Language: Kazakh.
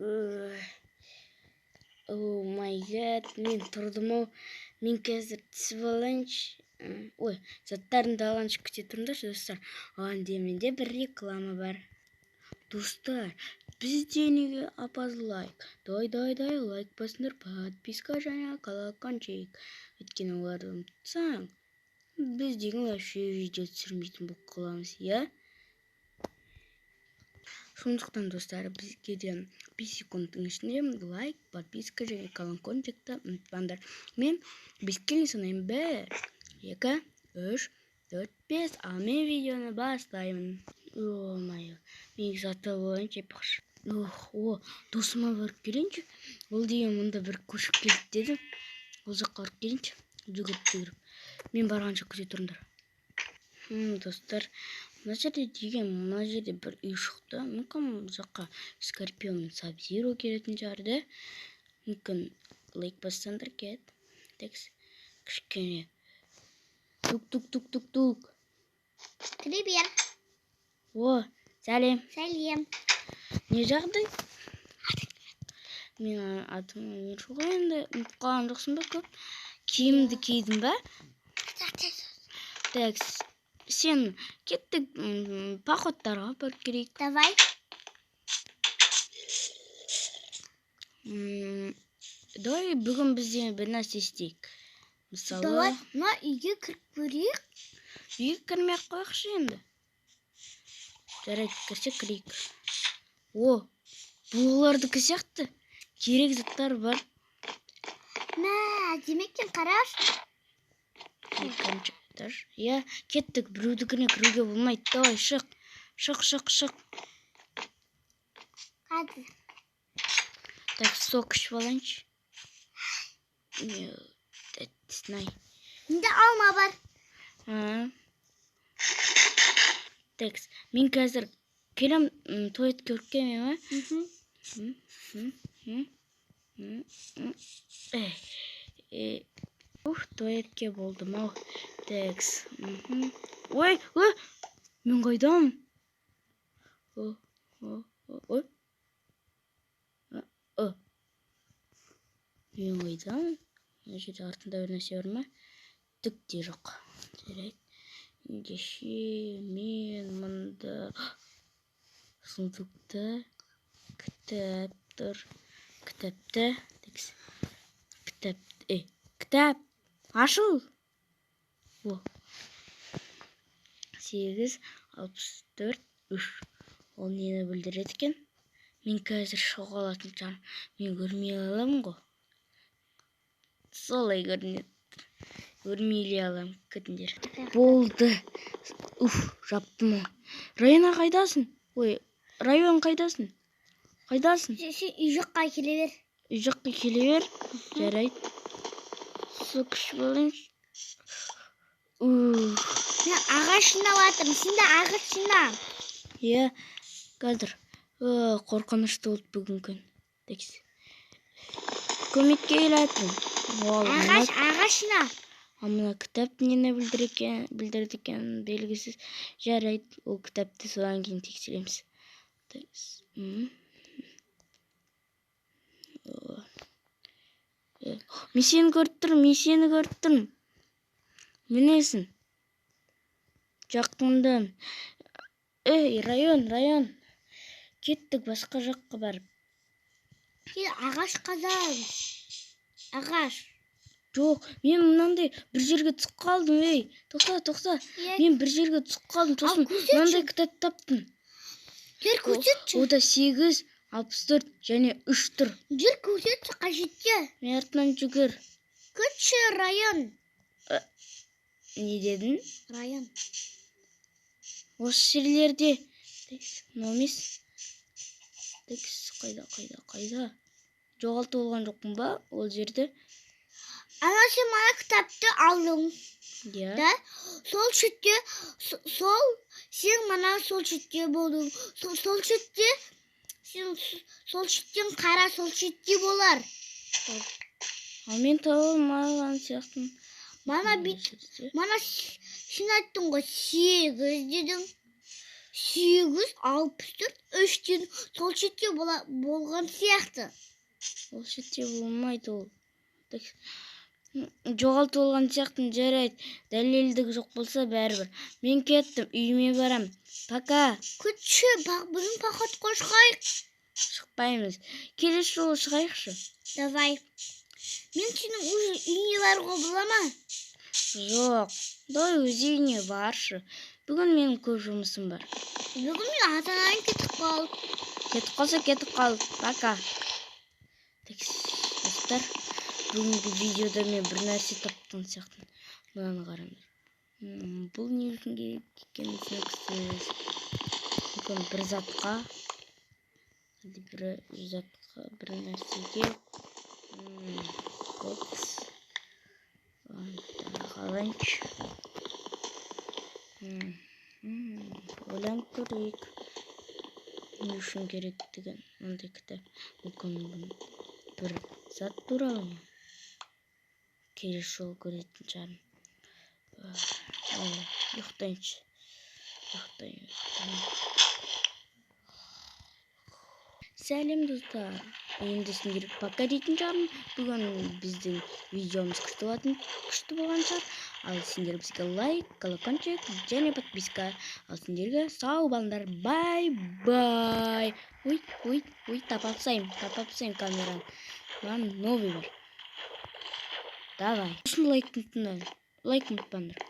О май гад, мен тұрдым-ау. Мен қазір түсіп алайыншы. Ой, заттарымды алғанша күте тұрыңдаршы, достар. Оған менде бір реклама бар. Достар, бізде неге апазлайк? Дай, лайк басыңдар, подписка және колокольчик. Өйткені оларды ұмытсаң, біз деген вообще видео түсірмейтін болып қаламыз, иә? Сондықтан достар, бізге де 5 секундтың ішінде лайк, подписка және колокольчикті ұмытпаңдар. Мен 5-ке санаймын. 1, 2, 3, 4, 5. Ал мен видеоны бастаймын. О май, мен заты болайыншы епақшы. Досыма барып келейінші. Ол деген мұнда бір көшіп келді деді. Ол жаққа барып келейінші. Жүгіріп. Мен барғанша күте тұрыңдар. Достар, мына жерде бір үй шықты. Мүмкін бұл жаққа Скорпион мен Сабзиро келетін жарды. Мүмкін лайк бассаңдар кет. Текс кішкене. Тук. Привет. О, сәлем. Сәлем. Не жағдай? Мен атым жоқ енді. Қалған жоқсын ба көп? Киімді кидің ба? Текс. Сен кеттік походтарға барып керек. Давай. Давай бүгін бізде бір нәрсе істейік. Мысалы, Давай, мына үйге кіріп көрейік. Үйге кірмей-ақ қойықшы енді. Жарайды, кірсек кірейік. О, бұлардың сияқты керек заттар бар. Демектен қараш. Я кеттік, біреудікіне кіруге болмайды. Давай, шық. Қазір. Так, сок ішіп алайыншы. Снай. Менде алма бар. Текс, мен қазір келем туалетке көркеме ма? Туалетке болдым ау. Текс. Ой, мен қайдам? Ой. Мен қайдам? Жерде артында бір нәрсе бар ма? Түк те жоқ. Жарайды. Ендеше мен мұнда сундукта кітап тұр. Кітапты. Кітап. Ашыл. 8, 64, 3. Ол нені білдіреді екен? Мен қазір шыға алатын жан. Мен көрмей аламын ғой. Солай көрінеді. Көрмейлей алам, күтіндер. Болды. Жаптым о. Района қайдасың? Район қайдасың? Сен үй жаққа келе бер. Үй жаққа келе бер. Жарайды. Сол күші болайыншы. Мен ағаш жинап жатырмын. Сен де ағаш жина. Иә, қазір. Қорқынышты болды бүгін күн. Көмекке келетін. Ағаш жина. Мына кітап нені білдірді екен белгісіз. Жарайды, ол кітапты содан кейін тексереміз. Мен сені көріп тұрмын. Мінесің? Жақындым. Район. Кеттік басқа жаққа барып. Ағаш қазам. Ағаш. Жоқ, мен мынандай бір жерге түсіп қалдым, тоқта. Мен бір жерге түсіп қалдым, сосын мынандай кітап таптым. Жүр көрсетші. Ода 8, 64 және 3 тұр. Жүр көрсетші қажетте. Мен артынан жүгір. Көтші район. Не дедің? Район. Осы жерлерде. Номес. Қайда? Жоғалты болған жоқпын ба ол жерде? Ана сен мана кітапты алдың. Да? Сол шетте, сен мана сол шетте болдың. Сол шетте, сол шеттен қара сол шетте болар. Ал мен табылмаған сияқтым. Мана сен айттың ғой 8 дедің. 864 3-тен сол шетте болған сияқты. Ол шетте болмайды ол. Жоғалтып алған сияқтын, жарайды. Дәлелдігі жоқ болса бәрібір. Мен кеттім, үйіме барам. Пока. Күтші, біздің походқа шығайық. Шықпаймыз. Келесі жолы шығайықшы. Давай. Мен сенің үйіне баруға бола ма? Жоқ. Давай өз үйіне баршы. Бүгін менің көп жұмысым бар. Бүгін мен ата-анайым кетіп қал. Кетіп қалса кетіп қал. Пока. Достар, бүгінгі видеода мен бір нәрсе тапқан сияқтымын. Мынаны қараңдар. Бұл не үшін керек екенін түсініксіз. Мүмкін бір затқа, бір нәрсеге. Қалайыншы. Ойланып көрейік. Не үшін керектігін. Мынандай кітап. Мүмкін бір зат туралы ма? Келесі жолы көретін шығармын. Ұйықтайыншы. Сәлем достар. Енді сендер пока дейтін шығармын. Бүгін біздің видеомыз күшті болған шығар. Ал сендер бізге лайк, колокольчик және подписка. Ал сендерге сау болыңдар. Бай-бай. Ой, тапапсайым камераны. Маған новый бар. Давай. Лайк ұмытпаңдар.